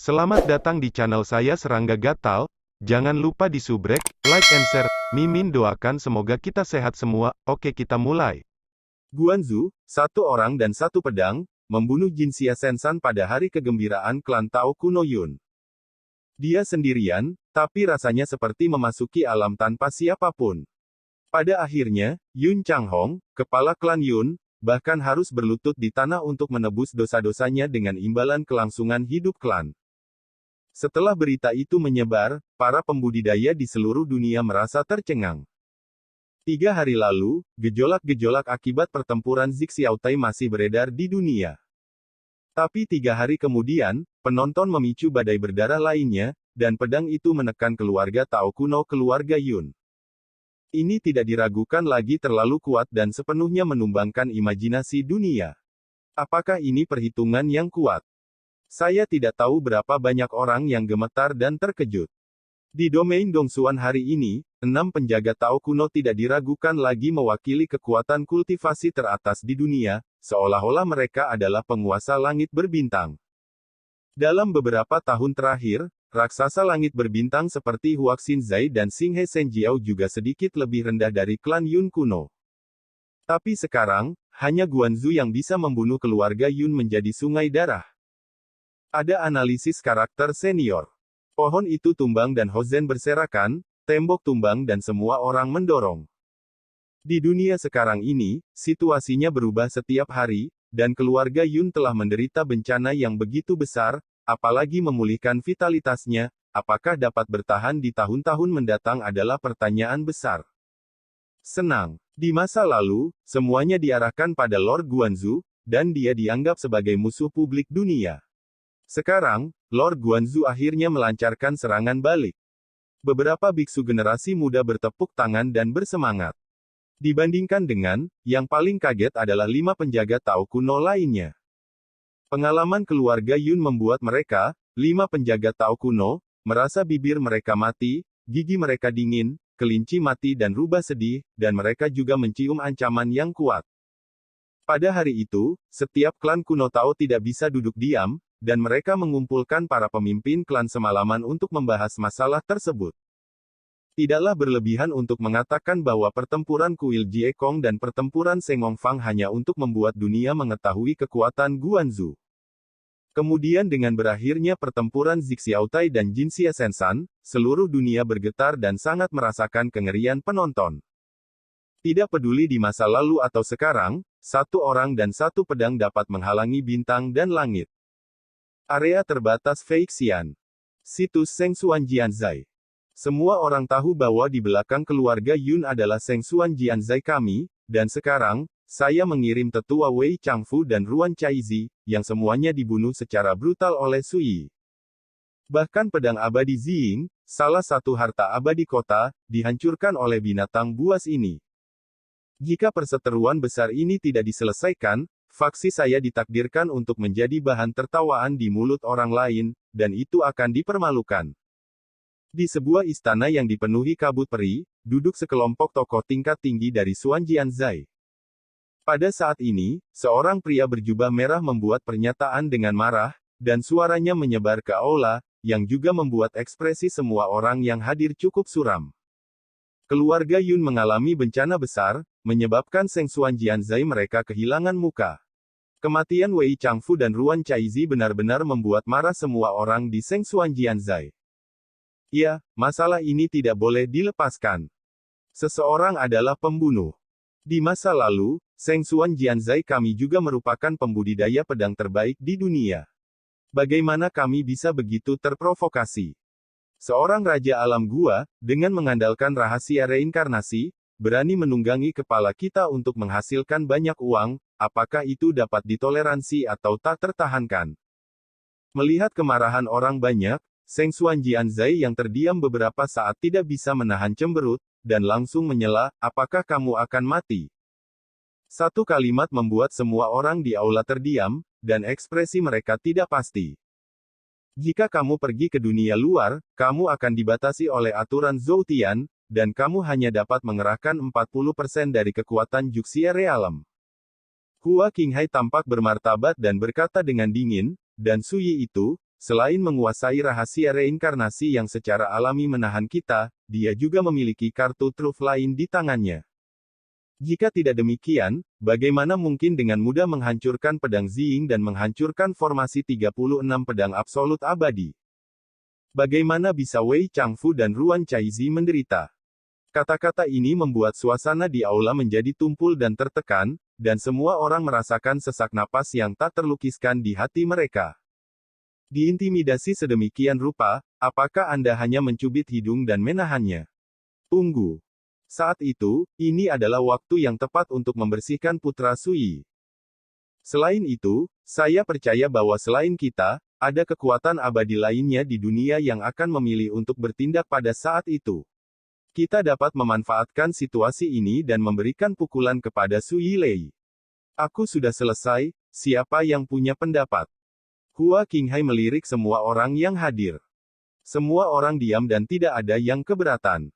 Selamat datang di channel saya Serangga Gatal. Jangan lupa di subrek, like and share. Mimin doakan semoga kita sehat semua. Oke, kita mulai. Guanzu, satu orang dan satu pedang, membunuh Jin Xia Sensan pada hari kegembiraan klan Tao kuno Yun. Dia sendirian, tapi rasanya seperti memasuki alam tanpa siapapun. Pada akhirnya, Yun Changhong, kepala klan Yun, bahkan harus berlutut di tanah untuk menebus dosa-dosanya dengan imbalan kelangsungan hidup klan. Setelah berita itu menyebar, para pembudidaya di seluruh dunia merasa tercengang. 3 hari lalu, gejolak-gejolak akibat pertempuran Zixiaotai masih beredar di dunia. Tapi 3 hari kemudian, penonton memicu badai berdarah lainnya, dan pedang itu menekan keluarga Tao kuno keluarga Yun. Ini tidak diragukan lagi terlalu kuat dan sepenuhnya menumbangkan imajinasi dunia. Apakah ini perhitungan yang kuat? Saya tidak tahu berapa banyak orang yang gemetar dan terkejut. Di domain Dongsuan hari ini, 6 penjaga Tao kuno tidak diragukan lagi mewakili kekuatan kultivasi teratas di dunia, seolah-olah mereka adalah penguasa langit berbintang. Dalam beberapa tahun terakhir, raksasa langit berbintang seperti Huaxin Zai dan Xinghe Senjiao juga sedikit lebih rendah dari klan Yun kuno. Tapi sekarang, hanya Guanzu yang bisa membunuh keluarga Yun menjadi sungai darah. Ada analisis karakter senior. Pohon itu tumbang dan Hozen berserakan, tembok tumbang dan semua orang mendorong. Di dunia sekarang ini, situasinya berubah setiap hari, dan keluarga Yun telah menderita bencana yang begitu besar, apalagi memulihkan vitalitasnya, apakah dapat bertahan di tahun-tahun mendatang adalah pertanyaan besar. Senang. Di masa lalu, semuanya diarahkan pada Lord Guanzu, dan dia dianggap sebagai musuh publik dunia. Sekarang, Lord Guanzu akhirnya melancarkan serangan balik. Beberapa biksu generasi muda bertepuk tangan dan bersemangat. Dibandingkan dengan, yang paling kaget adalah 5 penjaga Tao kuno lainnya. Pengalaman keluarga Yun membuat mereka, 5 penjaga Tao kuno, merasa bibir mereka mati, gigi mereka dingin, kelinci mati dan rubah sedih, dan mereka juga mencium ancaman yang kuat. Pada hari itu, setiap klan kuno Tao tidak bisa duduk diam, dan mereka mengumpulkan para pemimpin klan semalaman untuk membahas masalah tersebut. Tidaklah berlebihan untuk mengatakan bahwa pertempuran Kuil Jiekong dan pertempuran Sengong Fang hanya untuk membuat dunia mengetahui kekuatan Guanzu. Kemudian dengan berakhirnya pertempuran Zixiaotai dan Jin Xia Sensan, seluruh dunia bergetar dan sangat merasakan kengerian penonton. Tidak peduli di masa lalu atau sekarang, satu orang dan satu pedang dapat menghalangi bintang dan langit. Area terbatas Feixian. Situs Shengsuan Jianzai. Semua orang tahu bahwa di belakang keluarga Yun adalah Shengsuan Jianzai kami, dan sekarang, saya mengirim tetua Wei Changfu dan Ruan Chaizi, yang semuanya dibunuh secara brutal oleh Sui. Bahkan pedang abadi Ziying, salah satu harta abadi kota, dihancurkan oleh binatang buas ini. Jika perseteruan besar ini tidak diselesaikan, faksi saya ditakdirkan untuk menjadi bahan tertawaan di mulut orang lain, dan itu akan dipermalukan. Di sebuah istana yang dipenuhi kabut peri, duduk sekelompok tokoh tingkat tinggi dari Suan Jianzai. Pada saat ini, seorang pria berjubah merah membuat pernyataan dengan marah, dan suaranya menyebar ke aula, yang juga membuat ekspresi semua orang yang hadir cukup suram. Keluarga Yun mengalami bencana besar, menyebabkan Shengsuan Jianzai mereka kehilangan muka. Kematian Wei Changfu dan Ruan Chaizi benar-benar membuat marah semua orang di Shengsuan Jianzai. Ya, masalah ini tidak boleh dilepaskan. Seseorang adalah pembunuh. Di masa lalu, Shengsuan Jianzai kami juga merupakan pembudidaya pedang terbaik di dunia. Bagaimana kami bisa begitu terprovokasi? Seorang raja alam gua, dengan mengandalkan rahasia reinkarnasi, berani menunggangi kepala kita untuk menghasilkan banyak uang, apakah itu dapat ditoleransi atau tak tertahankan? Melihat kemarahan orang banyak, Shengsuan Jianzai yang terdiam beberapa saat tidak bisa menahan cemberut, dan langsung menyela, apakah kamu akan mati? Satu kalimat membuat semua orang di aula terdiam, dan ekspresi mereka tidak pasti. Jika kamu pergi ke dunia luar, kamu akan dibatasi oleh aturan Zhoutian, dan kamu hanya dapat mengerahkan 40% dari kekuatan Juxia Realem. Hua Qinghai tampak bermartabat dan berkata dengan dingin, dan Suyi itu, selain menguasai rahasia reinkarnasi yang secara alami menahan kita, dia juga memiliki kartu truf lain di tangannya. Jika tidak demikian, bagaimana mungkin dengan mudah menghancurkan pedang Ziying dan menghancurkan formasi 36 pedang absolut abadi? Bagaimana bisa Wei Changfu dan Ruan Caizi menderita? Kata-kata ini membuat suasana di aula menjadi tumpul dan tertekan, dan semua orang merasakan sesak napas yang tak terlukiskan di hati mereka. Diintimidasi sedemikian rupa, apakah Anda hanya mencubit hidung dan menahannya? Tunggu. Saat itu, ini adalah waktu yang tepat untuk membersihkan Putra Sui. Selain itu, saya percaya bahwa selain kita, ada kekuatan abadi lainnya di dunia yang akan memilih untuk bertindak pada saat itu. Kita dapat memanfaatkan situasi ini dan memberikan pukulan kepada Sui Lei. Aku sudah selesai, siapa yang punya pendapat? Hua Qinghai melirik semua orang yang hadir. Semua orang diam dan tidak ada yang keberatan.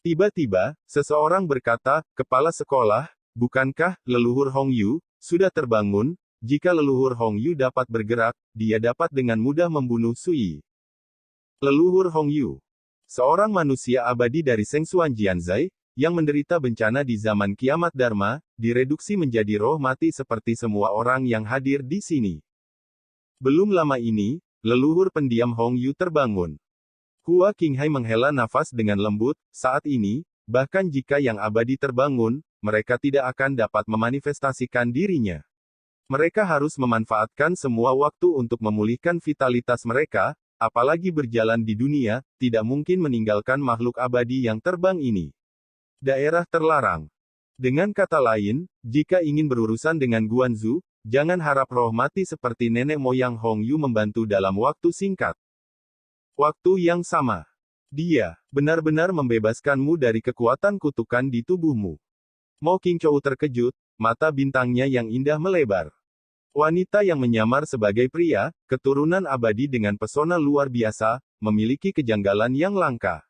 Tiba-tiba, seseorang berkata, "Kepala sekolah, bukankah leluhur Hong Yu sudah terbangun? Jika leluhur Hong Yu dapat bergerak, dia dapat dengan mudah membunuh Sui." Leluhur Hong Yu, seorang manusia abadi dari Sengsuan Jianzai, yang menderita bencana di zaman kiamat Dharma, direduksi menjadi roh mati seperti semua orang yang hadir di sini. Belum lama ini, leluhur pendiam Hong Yu terbangun. Hua Qinghai menghela nafas dengan lembut, saat ini, bahkan jika yang abadi terbangun, mereka tidak akan dapat memanifestasikan dirinya. Mereka harus memanfaatkan semua waktu untuk memulihkan vitalitas mereka, apalagi berjalan di dunia, tidak mungkin meninggalkan makhluk abadi yang terbang ini. Daerah terlarang. Dengan kata lain, jika ingin berurusan dengan Guanzu, jangan harap roh mati seperti nenek moyang Hong Yu membantu dalam waktu singkat. Waktu yang sama. Dia benar-benar membebaskanmu dari kekuatan kutukan di tubuhmu. Mo Qingzhou terkejut, mata bintangnya yang indah melebar. Wanita yang menyamar sebagai pria, keturunan abadi dengan pesona luar biasa, memiliki kejanggalan yang langka.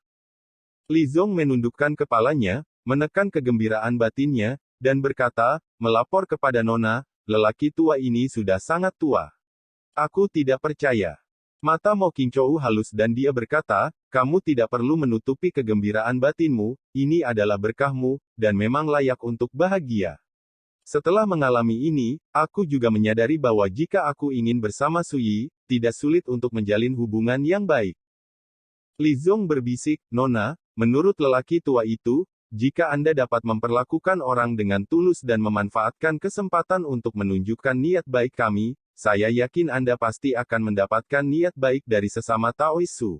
Li Zong menundukkan kepalanya, menekan kegembiraan batinnya, dan berkata, "Melapor kepada Nona, lelaki tua ini sudah sangat tua. Aku tidak percaya." Mata Mo Qingzhou halus dan dia berkata, "Kamu tidak perlu menutupi kegembiraan batinmu, ini adalah berkahmu, dan memang layak untuk bahagia." Setelah mengalami ini, aku juga menyadari bahwa jika aku ingin bersama Sui, tidak sulit untuk menjalin hubungan yang baik. Li Zong berbisik, "Nona, menurut lelaki tua itu, jika Anda dapat memperlakukan orang dengan tulus dan memanfaatkan kesempatan untuk menunjukkan niat baik kami, saya yakin Anda pasti akan mendapatkan niat baik dari sesama Taoisu."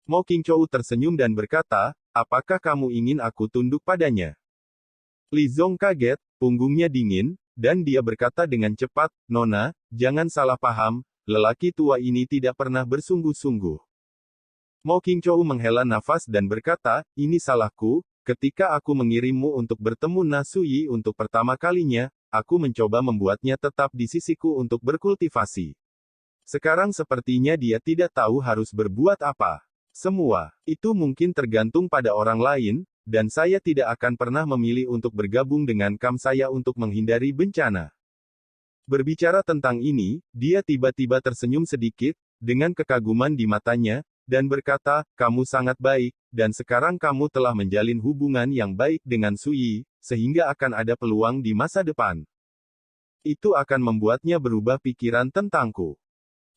Mo Qingzhou tersenyum dan berkata, "Apakah kamu ingin aku tunduk padanya?" Li Zong kaget, punggungnya dingin, dan dia berkata dengan cepat, "Nona, jangan salah paham, lelaki tua ini tidak pernah bersungguh-sungguh." Mo Qingzhou menghela nafas dan berkata, "Ini salahku, ketika aku mengirimmu untuk bertemu Na Sui untuk pertama kalinya, aku mencoba membuatnya tetap di sisiku untuk berkultivasi. Sekarang sepertinya dia tidak tahu harus berbuat apa. Semua itu mungkin tergantung pada orang lain, dan saya tidak akan pernah memilih untuk bergabung dengan kam saya untuk menghindari bencana." Berbicara tentang ini, dia tiba-tiba tersenyum sedikit, dengan kekaguman di matanya, dan berkata, "Kamu sangat baik, dan sekarang kamu telah menjalin hubungan yang baik dengan Sui, sehingga akan ada peluang di masa depan. Itu akan membuatnya berubah pikiran tentangku."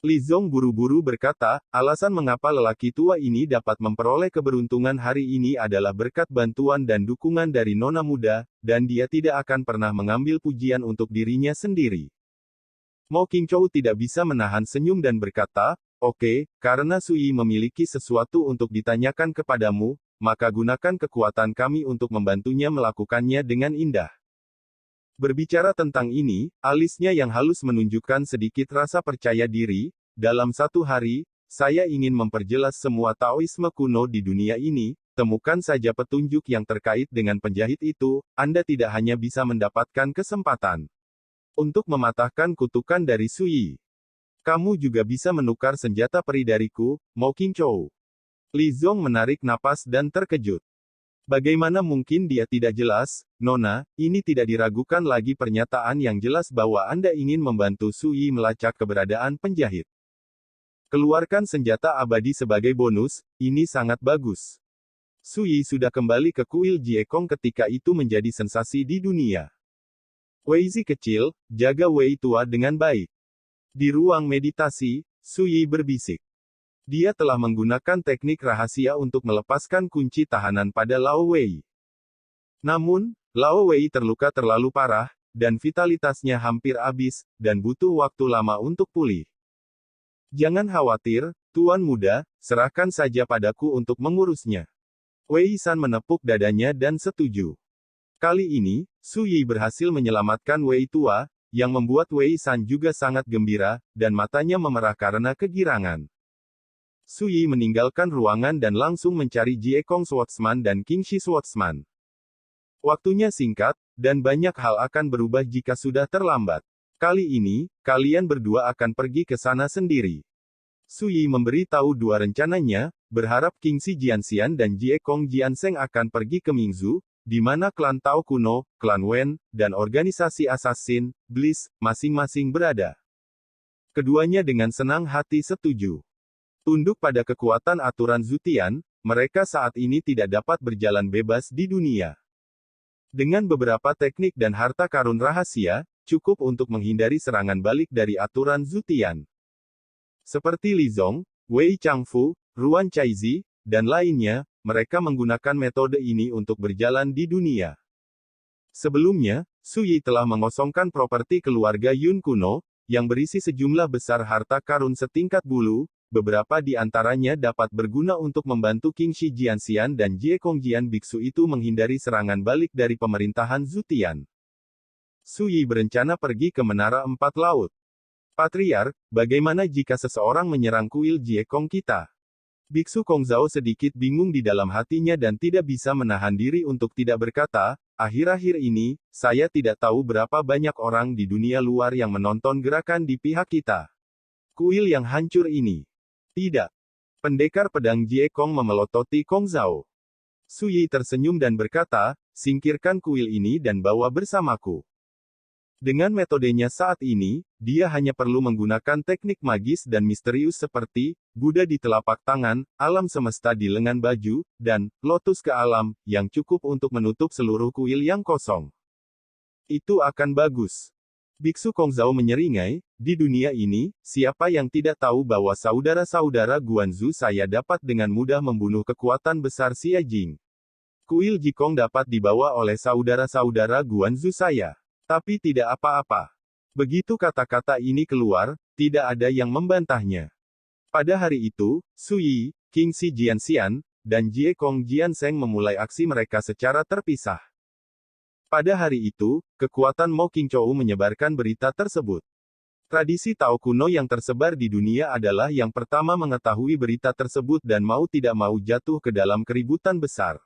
Li Zong buru-buru berkata, "Alasan mengapa lelaki tua ini dapat memperoleh keberuntungan hari ini adalah berkat bantuan dan dukungan dari nona muda, dan dia tidak akan pernah mengambil pujian untuk dirinya sendiri." Mo Qingzhou tidak bisa menahan senyum dan berkata, "Oke, karena Sui memiliki sesuatu untuk ditanyakan kepadamu, maka gunakan kekuatan kami untuk membantunya melakukannya dengan indah." Berbicara tentang ini, alisnya yang halus menunjukkan sedikit rasa percaya diri. "Dalam satu hari, saya ingin memperjelas semua Taoisme kuno di dunia ini, temukan saja petunjuk yang terkait dengan penjahit itu, Anda tidak hanya bisa mendapatkan kesempatan untuk mematahkan kutukan dari Sui. Kamu juga bisa menukar senjata peri dariku, Mo Qingzhou." Li Zong menarik napas dan terkejut. Bagaimana mungkin dia tidak jelas, "Nona, ini tidak diragukan lagi pernyataan yang jelas bahwa Anda ingin membantu Sui melacak keberadaan penjahit." Keluarkan senjata abadi sebagai bonus, ini sangat bagus. Su Yi sudah kembali ke kuil Jiekong ketika itu menjadi sensasi di dunia. Weizi kecil, jaga Wei tua dengan baik. Di ruang meditasi, Su Yi berbisik. Dia telah menggunakan teknik rahasia untuk melepaskan kunci tahanan pada Lao Wei. Namun, Lao Wei terluka terlalu parah, dan vitalitasnya hampir habis, dan butuh waktu lama untuk pulih. Jangan khawatir, Tuan Muda, serahkan saja padaku untuk mengurusnya. Wei San menepuk dadanya dan setuju. Kali ini, Su Yi berhasil menyelamatkan Wei tua, yang membuat Wei San juga sangat gembira, dan matanya memerah karena kegirangan. Su Yi meninggalkan ruangan dan langsung mencari Jiekong Swordsman dan Qingxi Swordsman. Waktunya singkat, dan banyak hal akan berubah jika sudah terlambat. Kali ini, kalian berdua akan pergi ke sana sendiri. Su Yi memberi tahu dua rencananya, berharap Qingxi Jianxian dan Jiekong Jianseng akan pergi ke Mingzu, di mana klan Tao kuno, klan Wen, dan organisasi assassin, Bliss, masing-masing berada. Keduanya dengan senang hati setuju. Tunduk pada kekuatan aturan Zutian, mereka saat ini tidak dapat berjalan bebas di dunia. Dengan beberapa teknik dan harta karun rahasia, cukup untuk menghindari serangan balik dari aturan Zutian. Seperti Li Zong, Wei Changfu, Ruan Caizi, dan lainnya, mereka menggunakan metode ini untuk berjalan di dunia. Sebelumnya, Su Yi telah mengosongkan properti keluarga Yun kuno, yang berisi sejumlah besar harta karun setingkat bulu. Beberapa di antaranya dapat berguna untuk membantu Qingxi Jianxian dan Jiekong Jian Biksu itu menghindari serangan balik dari pemerintahan Zutian. Su Yi berencana pergi ke Menara Empat Laut. Patriark, bagaimana jika seseorang menyerang kuil Jiekong kita? Biksu Kongzhao sedikit bingung di dalam hatinya dan tidak bisa menahan diri untuk tidak berkata, akhir-akhir ini, saya tidak tahu berapa banyak orang di dunia luar yang menonton gerakan di pihak kita. Kuil yang hancur ini. Tidak. Pendekar pedang Jiekong memelototi Kongzhao. Su Yi tersenyum dan berkata, singkirkan kuil ini dan bawa bersamaku. Dengan metodenya saat ini, dia hanya perlu menggunakan teknik magis dan misterius seperti, Buddha di telapak tangan, alam semesta di lengan baju, dan, lotus ke alam, yang cukup untuk menutup seluruh kuil yang kosong. Itu akan bagus. Biksu Kongzhao menyeringai, di dunia ini, siapa yang tidak tahu bahwa saudara-saudara Guanzu saya dapat dengan mudah membunuh kekuatan besar Xia Jing. Kuil Jikong dapat dibawa oleh saudara-saudara Guanzu saya. Tapi tidak apa-apa. Begitu kata-kata ini keluar, tidak ada yang membantahnya. Pada hari itu, Su Yi, Qingxi Jianxian, dan Jiekong Jianseng memulai aksi mereka secara terpisah. Pada hari itu, kekuatan Mo Qingzhou menyebarkan berita tersebut. Tradisi Tao kuno yang tersebar di dunia adalah yang pertama mengetahui berita tersebut dan mau tidak mau jatuh ke dalam keributan besar.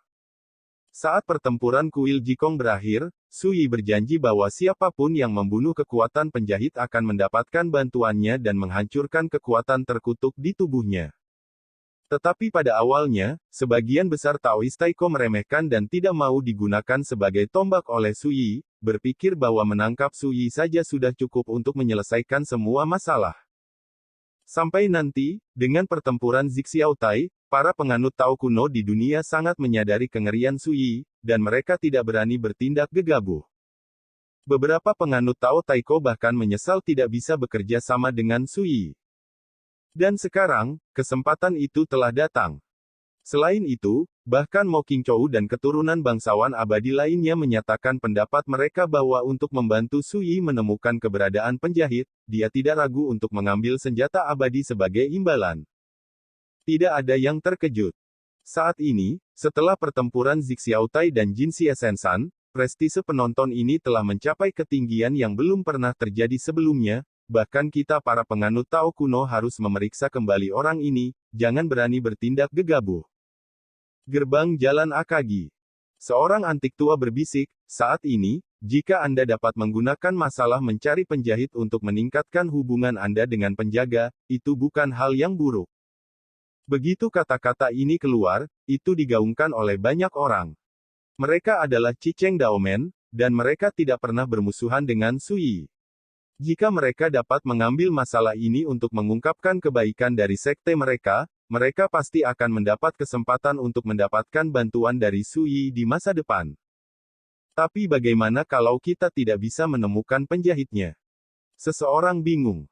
Saat pertempuran kuil Jikong berakhir, Su Yi berjanji bahwa siapapun yang membunuh kekuatan penjahit akan mendapatkan bantuannya dan menghancurkan kekuatan terkutuk di tubuhnya. Tetapi pada awalnya, sebagian besar Taois Taiko meremehkan dan tidak mau digunakan sebagai tombak oleh Su Yi, berpikir bahwa menangkap Su Yi saja sudah cukup untuk menyelesaikan semua masalah. Sampai nanti, dengan pertempuran Zixiaotai, para penganut Tao kuno di dunia sangat menyadari kengerian Su Yi, dan mereka tidak berani bertindak gegabah. Beberapa penganut Tao Taiko bahkan menyesal tidak bisa bekerja sama dengan Su Yi. Dan sekarang, kesempatan itu telah datang. Selain itu, bahkan Mo Qingzhou dan keturunan bangsawan abadi lainnya menyatakan pendapat mereka bahwa untuk membantu Su Yi menemukan keberadaan penjahit, dia tidak ragu untuk mengambil senjata abadi sebagai imbalan. Tidak ada yang terkejut. Saat ini, setelah pertempuran Zixiaotai dan Jinxie Sensan, prestise penonton ini telah mencapai ketinggian yang belum pernah terjadi sebelumnya. Bahkan kita para penganut Tao kuno harus memeriksa kembali orang ini, jangan berani bertindak gegabah. Gerbang Jalan Akagi. Seorang antik tua berbisik, saat ini, jika Anda dapat menggunakan masalah mencari penjahit untuk meningkatkan hubungan Anda dengan penjaga, itu bukan hal yang buruk. Begitu kata-kata ini keluar, itu digaungkan oleh banyak orang. Mereka adalah Ciceng Daomen, dan mereka tidak pernah bermusuhan dengan Su Yi. Jika mereka dapat mengambil masalah ini untuk mengungkapkan kebaikan dari sekte mereka, mereka pasti akan mendapat kesempatan untuk mendapatkan bantuan dari Sui di masa depan. Tapi bagaimana kalau kita tidak bisa menemukan penjahitnya? Seseorang bingung.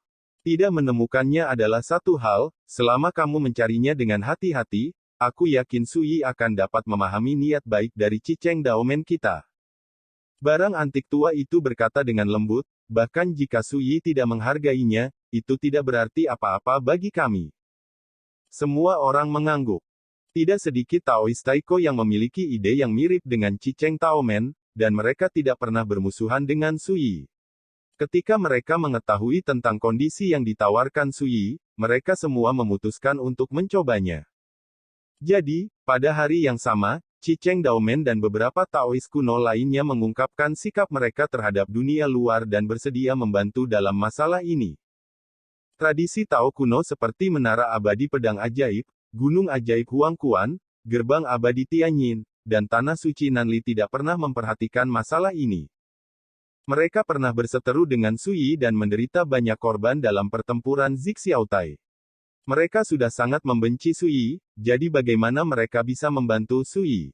Tidak menemukannya adalah satu hal, selama kamu mencarinya dengan hati-hati, aku yakin Sui akan dapat memahami niat baik dari Ciceng Daomen kita. Barang antik tua itu berkata dengan lembut, bahkan jika Sui tidak menghargainya, itu tidak berarti apa-apa bagi kami. Semua orang mengangguk. Tidak sedikit Taoist Taiko yang memiliki ide yang mirip dengan Ciceng Daomen, dan mereka tidak pernah bermusuhan dengan Sui. Ketika mereka mengetahui tentang kondisi yang ditawarkan Sui, mereka semua memutuskan untuk mencobanya. Jadi, pada hari yang sama, Ciceng Daomen dan beberapa Taois kuno lainnya mengungkapkan sikap mereka terhadap dunia luar dan bersedia membantu dalam masalah ini. Tradisi Tao kuno seperti Menara Abadi Pedang Ajaib, Gunung Ajaib Huangquan, Gerbang Abadi Tianyin, dan Tanah Suci Nanli tidak pernah memperhatikan masalah ini. Mereka pernah berseteru dengan Sui dan menderita banyak korban dalam pertempuran Zixiaotai. Mereka sudah sangat membenci Sui, jadi bagaimana mereka bisa membantu Sui?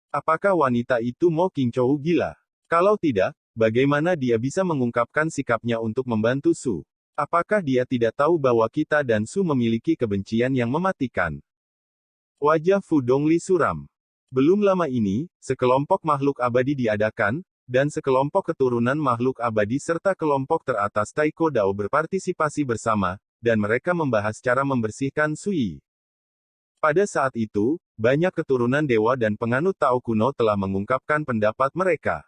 Apakah wanita itu Mo Qingzhou gila? Kalau tidak, bagaimana dia bisa mengungkapkan sikapnya untuk membantu Su? Apakah dia tidak tahu bahwa kita dan Su memiliki kebencian yang mematikan? Wajah Fu Dongli suram. Belum lama ini, sekelompok makhluk abadi diadakan, dan sekelompok keturunan makhluk abadi serta kelompok teratas Taiko Dao berpartisipasi bersama, dan mereka membahas cara membersihkan Sui. Pada saat itu, banyak keturunan dewa dan penganut Tao kuno telah mengungkapkan pendapat mereka.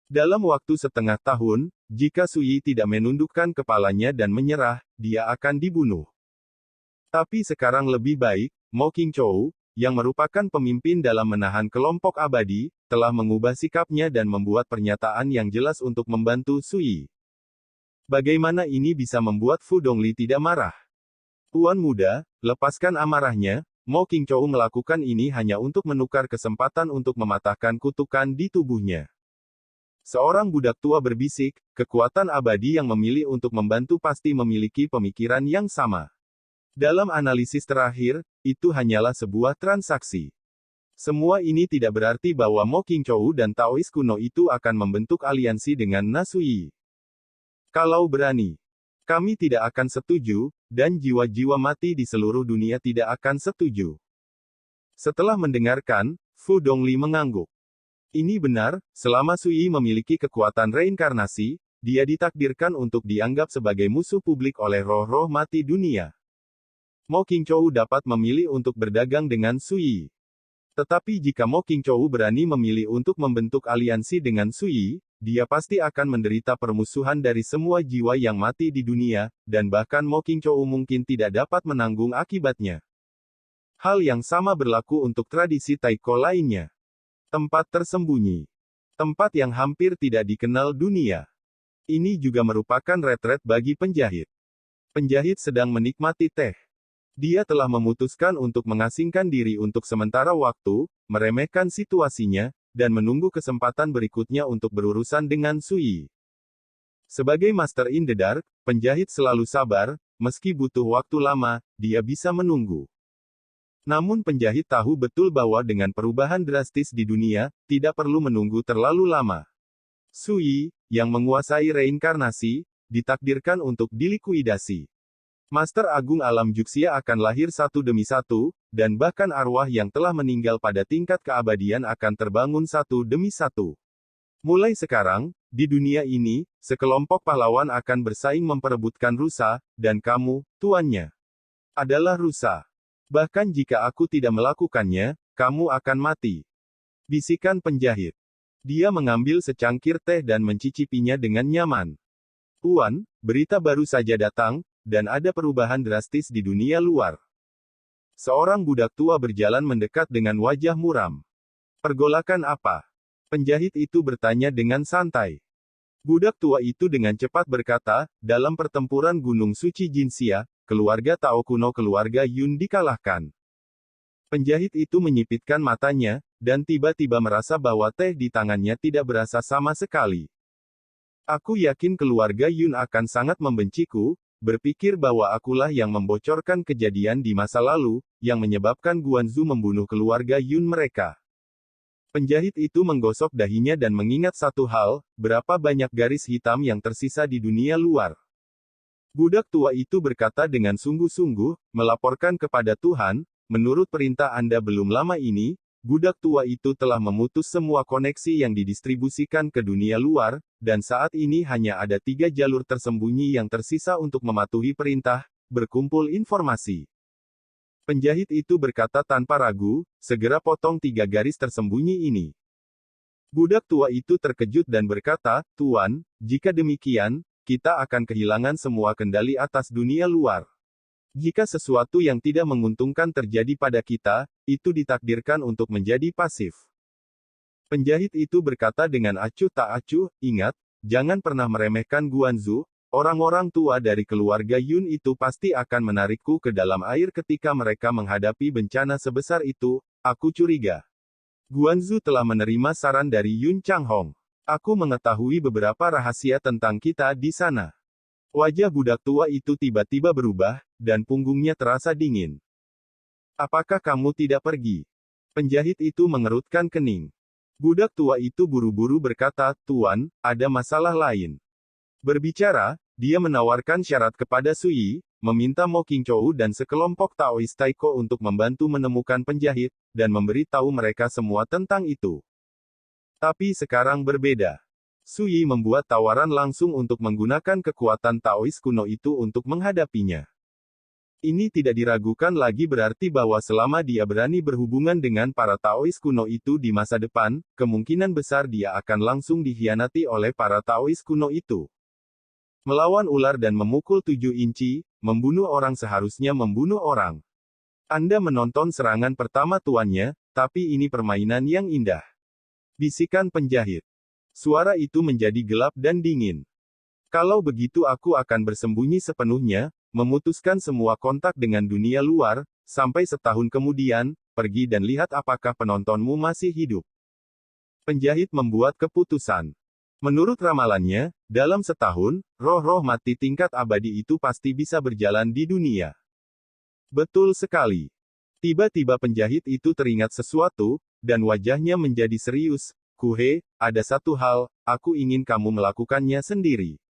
Dalam waktu setengah tahun, jika Sui tidak menundukkan kepalanya dan menyerah, dia akan dibunuh. Tapi sekarang lebih baik, Mo Qingzhou, yang merupakan pemimpin dalam menahan kelompok abadi, telah mengubah sikapnya dan membuat pernyataan yang jelas untuk membantu Sui. Bagaimana ini bisa membuat Fu Dongli tidak marah? Tuan muda, lepaskan amarahnya. Mo Qingzhou melakukan ini hanya untuk menukar kesempatan untuk mematahkan kutukan di tubuhnya. Seorang budak tua berbisik, kekuatan abadi yang memilih untuk membantu pasti memiliki pemikiran yang sama. Dalam analisis terakhir, itu hanyalah sebuah transaksi. Semua ini tidak berarti bahwa Mo Qingzhou dan Taois kuno itu akan membentuk aliansi dengan Nasui. Kalau berani, kami tidak akan setuju, dan jiwa-jiwa mati di seluruh dunia tidak akan setuju. Setelah mendengarkan, Fu Dongli mengangguk. Ini benar, selama Sui memiliki kekuatan reinkarnasi, dia ditakdirkan untuk dianggap sebagai musuh publik oleh roh-roh mati dunia. Mo Qingzhou dapat memilih untuk berdagang dengan Sui. Tetapi jika Mo Qingzhou berani memilih untuk membentuk aliansi dengan Sui, dia pasti akan menderita permusuhan dari semua jiwa yang mati di dunia, dan bahkan Mo Qingzhou mungkin tidak dapat menanggung akibatnya. Hal yang sama berlaku untuk tradisi Taiko lainnya. Tempat tersembunyi. Tempat yang hampir tidak dikenal dunia. Ini juga merupakan retret bagi penjahit. Penjahit sedang menikmati teh. Dia telah memutuskan untuk mengasingkan diri untuk sementara waktu, meremehkan situasinya, dan menunggu kesempatan berikutnya untuk berurusan dengan Sui. Sebagai Master in the Dark, penjahit selalu sabar, meski butuh waktu lama, dia bisa menunggu. Namun penjahit tahu betul bahwa dengan perubahan drastis di dunia, tidak perlu menunggu terlalu lama. Sui, yang menguasai reinkarnasi, ditakdirkan untuk dilikuidasi. Master Agung Alam Juxia akan lahir satu demi satu, dan bahkan arwah yang telah meninggal pada tingkat keabadian akan terbangun satu demi satu. Mulai sekarang, di dunia ini, sekelompok pahlawan akan bersaing memperebutkan rusa, dan kamu, tuannya, adalah rusa. Bahkan jika aku tidak melakukannya, kamu akan mati. Bisikan penjahit. Dia mengambil secangkir teh dan mencicipinya dengan nyaman. Tuan, berita baru saja datang, dan ada perubahan drastis di dunia luar. Seorang budak tua berjalan mendekat dengan wajah muram. Pergolakan apa? Penjahit itu bertanya dengan santai. Budak tua itu dengan cepat berkata, dalam pertempuran Gunung Suci Jinxia, keluarga Tao kuno keluarga Yun dikalahkan. Penjahit itu menyipitkan matanya, dan tiba-tiba merasa bahwa teh di tangannya tidak berasa sama sekali. Aku yakin keluarga Yun akan sangat membenciku, berpikir bahwa akulah yang membocorkan kejadian di masa lalu, yang menyebabkan Guanzu membunuh keluarga Yun mereka. Penjahit itu menggosok dahinya dan mengingat satu hal, berapa banyak garis hitam yang tersisa di dunia luar. Budak tua itu berkata dengan sungguh-sungguh, melaporkan kepada Tuhan, menurut perintah Anda belum lama ini, budak tua itu telah memutus semua koneksi yang didistribusikan ke dunia luar, dan saat ini hanya ada 3 jalur tersembunyi yang tersisa untuk mematuhi perintah, berkumpul informasi. Penjahit itu berkata tanpa ragu, segera potong 3 garis tersembunyi ini. Budak tua itu terkejut dan berkata, Tuan, jika demikian, kita akan kehilangan semua kendali atas dunia luar. Jika sesuatu yang tidak menguntungkan terjadi pada kita, itu ditakdirkan untuk menjadi pasif. Penjahit itu berkata dengan acuh tak acuh, ingat, jangan pernah meremehkan Guanzu, orang-orang tua dari keluarga Yun itu pasti akan menarikku ke dalam air ketika mereka menghadapi bencana sebesar itu, aku curiga. Guanzu telah menerima saran dari Yun Changhong. Aku mengetahui beberapa rahasia tentang kita di sana. Wajah budak tua itu tiba-tiba berubah, dan punggungnya terasa dingin. Apakah kamu tidak pergi? Penjahit itu mengerutkan kening. Budak tua itu buru-buru berkata, Tuan, ada masalah lain. Berbicara, dia menawarkan syarat kepada Sui, meminta Mo Qingzhou dan sekelompok Taoist Taiko untuk membantu menemukan penjahit, dan memberi tahu mereka semua tentang itu. Tapi sekarang berbeda. Sui membuat tawaran langsung untuk menggunakan kekuatan Taoist kuno itu untuk menghadapinya. Ini tidak diragukan lagi berarti bahwa selama dia berani berhubungan dengan para Taoist kuno itu di masa depan, kemungkinan besar dia akan langsung dikhianati oleh para Taoist kuno itu. Melawan ular dan memukul 7 inci, membunuh orang seharusnya membunuh orang. Anda menonton serangan pertama tuannya, tapi ini permainan yang indah. Bisikan penjahit. Suara itu menjadi gelap dan dingin. Kalau begitu aku akan bersembunyi sepenuhnya, memutuskan semua kontak dengan dunia luar, sampai setahun kemudian, pergi dan lihat apakah penontonmu masih hidup. Penjahit membuat keputusan. Menurut ramalannya, dalam setahun, roh-roh mati tingkat abadi itu pasti bisa berjalan di dunia. Betul sekali. Tiba-tiba penjahit itu teringat sesuatu, dan wajahnya menjadi serius. Kuhe, ada satu hal, aku ingin kamu melakukannya sendiri.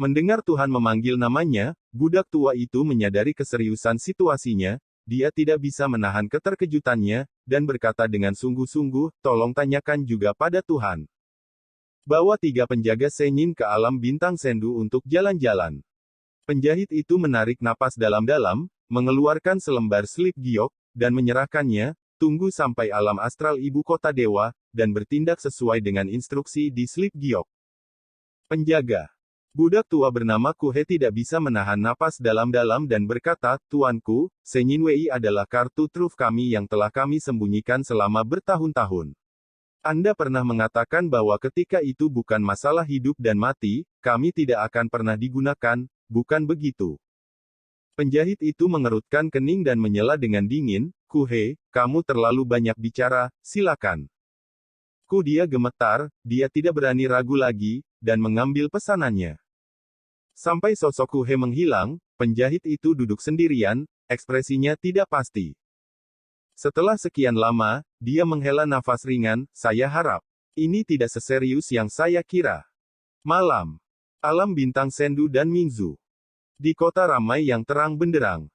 Mendengar Tuhan memanggil namanya, budak tua itu menyadari keseriusan situasinya, dia tidak bisa menahan keterkejutannya, dan berkata dengan sungguh-sungguh, tolong tanyakan juga pada Tuhan. Bawa 3 penjaga Senyin ke alam bintang sendu untuk jalan-jalan. Penjahit itu menarik napas dalam-dalam, mengeluarkan selembar slip giok, dan menyerahkannya, tunggu sampai alam astral ibu kota dewa, dan bertindak sesuai dengan instruksi di slip giok. Penjaga. Budak tua bernama Kuhe tidak bisa menahan napas dalam-dalam dan berkata, Tuanku, Senyin Wei adalah kartu truf kami yang telah kami sembunyikan selama bertahun-tahun. Anda pernah mengatakan bahwa ketika itu bukan masalah hidup dan mati, kami tidak akan pernah digunakan, bukan begitu? Penjahit itu mengerutkan kening dan menyela dengan dingin, Kuhe, kamu terlalu banyak bicara, silakan. Dia gemetar, dia tidak berani ragu lagi, dan mengambil pesanannya. Sampai sosok Kuhe menghilang, penjahit itu duduk sendirian, ekspresinya tidak pasti. Setelah sekian lama, dia menghela nafas ringan, saya harap. Ini tidak seserius yang saya kira. Malam. Alam bintang sendu dan Mingzu. Di kota ramai yang terang benderang.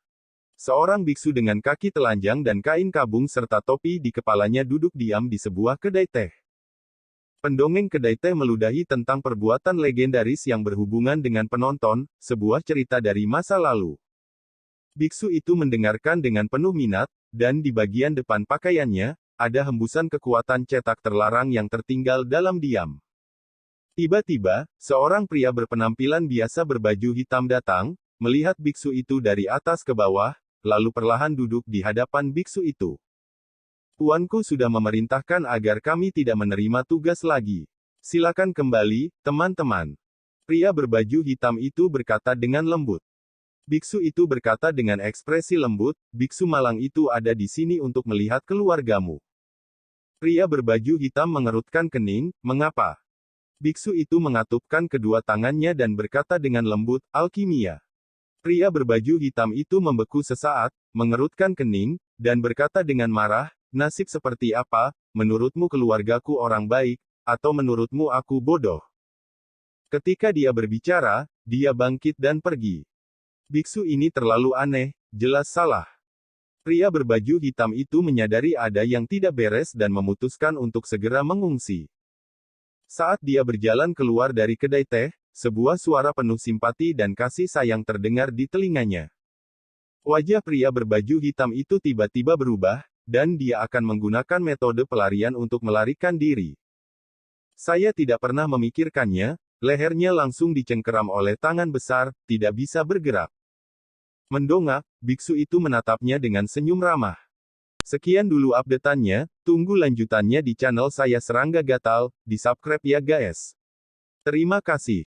Seorang biksu dengan kaki telanjang dan kain kabung serta topi di kepalanya duduk diam di sebuah kedai teh. Pendongeng kedai teh meludahi tentang perbuatan legendaris yang berhubungan dengan penonton, sebuah cerita dari masa lalu. Biksu itu mendengarkan dengan penuh minat, dan di bagian depan pakaiannya, ada hembusan kekuatan cetak terlarang yang tertinggal dalam diam. Tiba-tiba, seorang pria berpenampilan biasa berbaju hitam datang, melihat biksu itu dari atas ke bawah, lalu perlahan duduk di hadapan biksu itu. Tuanku sudah memerintahkan agar kami tidak menerima tugas lagi. Silakan kembali, teman-teman. Pria berbaju hitam itu berkata dengan lembut. Biksu itu berkata dengan ekspresi lembut, biksu malang itu ada di sini untuk melihat keluargamu. Pria berbaju hitam mengerutkan kening, mengapa? Biksu itu mengatupkan kedua tangannya dan berkata dengan lembut, "Alkimia." Pria berbaju hitam itu membeku sesaat, mengerutkan kening, dan berkata dengan marah, "Nasib seperti apa, menurutmu keluargaku orang baik, atau menurutmu aku bodoh?" Ketika dia berbicara, dia bangkit dan pergi. Biksu ini terlalu aneh, jelas salah. Pria berbaju hitam itu menyadari ada yang tidak beres dan memutuskan untuk segera mengungsi. Saat dia berjalan keluar dari kedai teh, sebuah suara penuh simpati dan kasih sayang terdengar di telinganya. Wajah pria berbaju hitam itu tiba-tiba berubah, dan dia akan menggunakan metode pelarian untuk melarikan diri. Saya tidak pernah memikirkannya, lehernya langsung dicengkeram oleh tangan besar, tidak bisa bergerak. Mendongak, biksu itu menatapnya dengan senyum ramah. Sekian dulu update-annya, tunggu lanjutannya di channel saya Serangga Gatal, di subscribe ya guys. Terima kasih.